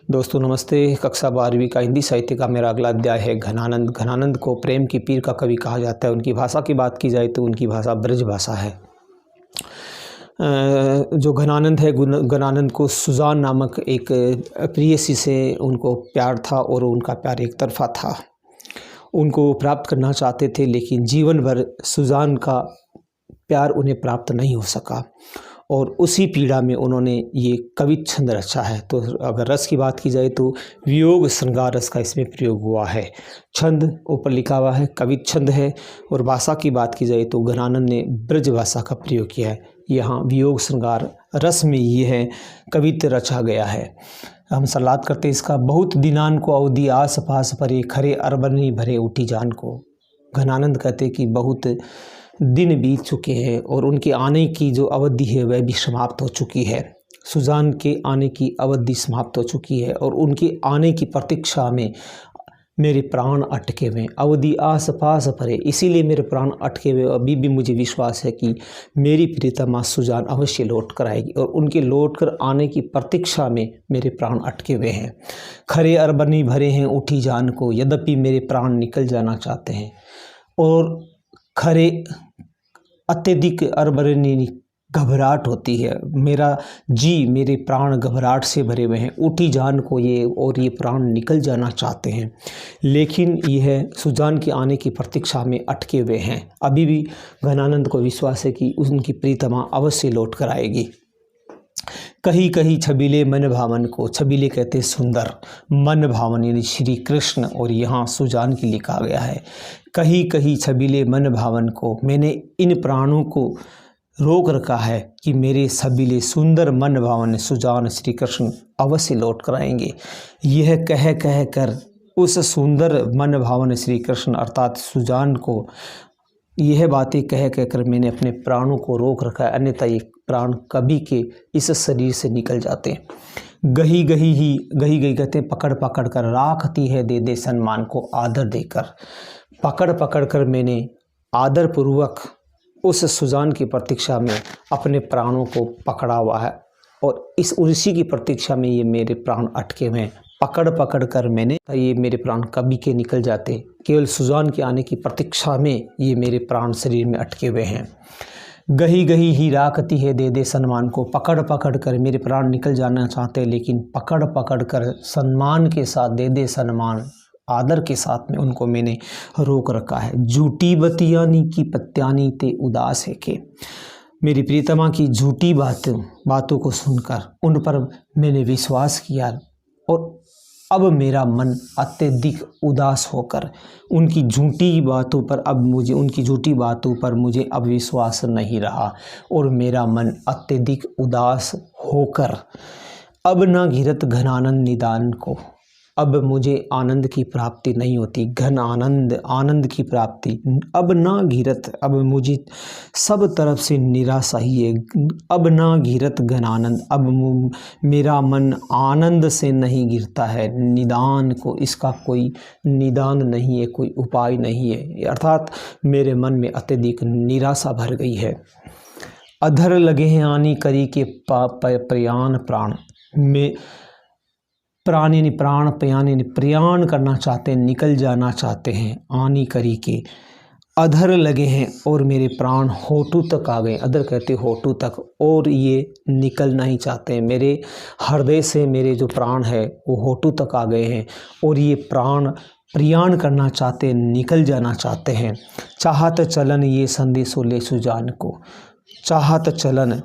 दोस्तों नमस्ते। कक्षा 12वीं का हिंदी साहित्य का मेरा अगला अध्याय है घनानंद। घनानंद को प्रेम की पीर का कवि कहा जाता है। उनकी भाषा की बात की जाए तो उनकी भाषा ब्रज भाषा है। जो घनानंद है, घनानंद को सुजान नामक एक प्रेयसी से उनको प्यार था और उनका प्यार एक तरफा था। उनको प्राप्त करना चाहते थे, लेकिन जीवन भर सुजान का प्यार उन्हें प्राप्त नहीं हो सका और उसी पीड़ा में उन्होंने ये कवि छंद रचा है। तो अगर रस की बात की जाए तो वियोग श्रृंगार रस का इसमें प्रयोग हुआ है। छंद ऊपर लिखा हुआ है, कवि छंद है। और भाषा की बात की जाए तो घनानंद ने ब्रज भाषा का प्रयोग किया है। यहाँ वियोग श्रृंगार रस में ये है कवित्व रचा गया है। हम सलाद करते इसका। बहुत दिनान को अवधि आस पास परे, खरे अरबनी भरे उठी जान को। घनानंद कहते कि बहुत दिन बीत चुके हैं और उनके आने की जो अवधि है वह भी समाप्त हो चुकी है। सुजान के आने की अवधि समाप्त हो चुकी है और उनके आने की प्रतीक्षा में मेरे प्राण अटके हुए। अवधि आस पास परे, इसीलिए मेरे प्राण अटके हुए। अभी भी मुझे विश्वास है कि मेरी प्रियतमा सुजान अवश्य लौट कर आएगी और उनके लौट कर आने की प्रतीक्षा में मेरे प्राण अटके हुए हैं। खरे अरबनी भरे हैं उठी जान को, यद्यपि मेरे प्राण निकल जाना चाहते हैं। और खरे अत्यधिक अरबनी घबराहट होती है। मेरा जी, मेरे प्राण घबराहट से भरे हुए हैं। उठी जान को ये प्राण निकल जाना चाहते हैं, लेकिन यह सुजान के आने की प्रतीक्षा में अटके हुए हैं। अभी भी घनानंद को विश्वास है कि उनकी प्रीतमा अवश्य लौट कर आएगी। कहीं कहीं छबीले मन भावन को, छबीले कहते सुंदर, मन भावन यानी श्री कृष्ण, और यहाँ सुजान की लिखा गया है। कहीं कहीं छबीले मन भावन को, मैंने इन प्राणों को रोक रखा है कि मेरे छबीले सुंदर मन भावन सुजान श्री कृष्ण अवश्य लौट कर आएंगे। यह कह कह कर उस सुंदर मन भावन श्री कृष्ण अर्थात सुजान को यह बातें कह कह कर मैंने अपने प्राणों को रोक रखा है, अन्यथा ये प्राण कभी के इस शरीर से निकल जाते हैं। गही गही कहते हैं पकड़ पकड़ कर, राखती है दे दे सम्मान को आदर देकर। पकड़ पकड़ कर मैंने आदर पूर्वक उस सुजान की प्रतीक्षा में अपने प्राणों को पकड़ा हुआ है और उसी की प्रतीक्षा में ये मेरे प्राण अटके हुए हैं। पकड़ पकड़ कर मैंने, ये मेरे प्राण कभी के निकल जाते, केवल सुजान के आने की प्रतीक्षा में ये मेरे प्राण शरीर में अटके हुए हैं। गही गही ही राखती है दे दे सम्मान को, पकड़ पकड़ कर मेरे प्राण निकल जाना चाहते हैं, लेकिन पकड़ पकड़ कर सम्मान के साथ दे दे सम्मान, आदर के साथ में उनको मैंने रोक रखा है। झूठी बतियानी की पत्यानी ते उदास है के, मेरी प्रीतमा की झूठी बातों को सुनकर उन पर मैंने विश्वास किया और अब मेरा मन अत्यधिक उदास होकर उनकी झूठी बातों पर मुझे अब विश्वास नहीं रहा और मेरा मन अत्यधिक उदास होकर अब ना घिरत घनानंद निदान को, अब मुझे आनंद की प्राप्ति नहीं होती। घन आनंद की प्राप्ति अब ना घिरत, अब मुझे सब तरफ से निराशा ही है। अब ना घिरत घन आनंद, अब मेरा मन आनंद से नहीं गिरता है। निदान को, इसका कोई निदान नहीं है, कोई उपाय नहीं है, अर्थात मेरे मन में अत्यधिक निराशा भर गई है। अधर लगे हैं आनी करी के प्रयाण प्राण में, प्राण यानी प्राण, प्रयाण यानी प्रयाण करना चाहते हैं, निकल जाना चाहते हैं। आनी करी के अधर लगे हैं और मेरे प्राण होठों तक आ गए। अधर कहते होठों तक, और ये निकल नहीं चाहते हैं। मेरे हृदय से मेरे जो प्राण है वो होठों तक आ गए हैं और ये प्राण प्रयाण करना चाहते हैं, निकल जाना चाहते हैं। चाहत चलन ये संदेशो ले सुजान को, चाहत चलन,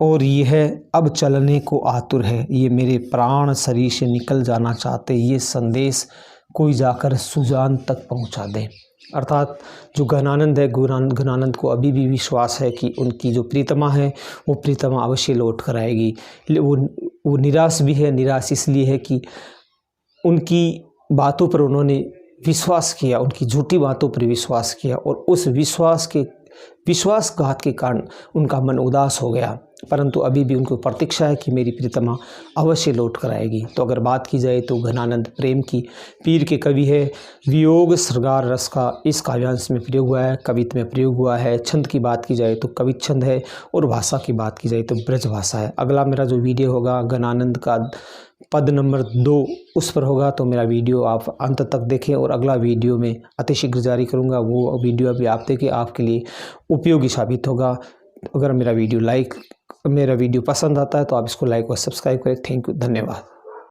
और यह अब चलने को आतुर है। ये मेरे प्राण शरीर से निकल जाना चाहते, ये संदेश कोई जाकर सुजान तक पहुंचा दे। अर्थात जो घनानंद है, घनानंद को अभी भी विश्वास है कि उनकी जो प्रीतमा है वो प्रीतमा अवश्य लौट कर आएगी। वो निराश भी है। निराश इसलिए है कि उनकी बातों पर उन्होंने विश्वास किया, उनकी झूठी बातों पर विश्वास किया और उस विश्वासघात के कारण उनका मन उदास हो गया। परंतु अभी भी उनको प्रतीक्षा है कि मेरी प्रीतमा अवश्य लौट कर आएगी। तो अगर बात की जाए तो घनानंद प्रेम की पीर के कवि है। वियोग श्रृंगार रस का इस काव्यांश में प्रयोग हुआ है, कवित्व में प्रयोग हुआ है। छंद की बात की जाए तो कवि छंद है और भाषा की बात की जाए तो ब्रज भाषा है। अगला मेरा जो वीडियो होगा घनानंद का पद नंबर 2 उस पर होगा। तो मेरा वीडियो आप अंत तक देखें और अगला वीडियो में अतिशीघ्र जारी करूँगा, वो वीडियो अभी आप देखें, आपके लिए उपयोगी साबित होगा। अगर मेरा वीडियो पसंद आता है तो आप इसको लाइक और सब्सक्राइब करें। थैंक यू, धन्यवाद।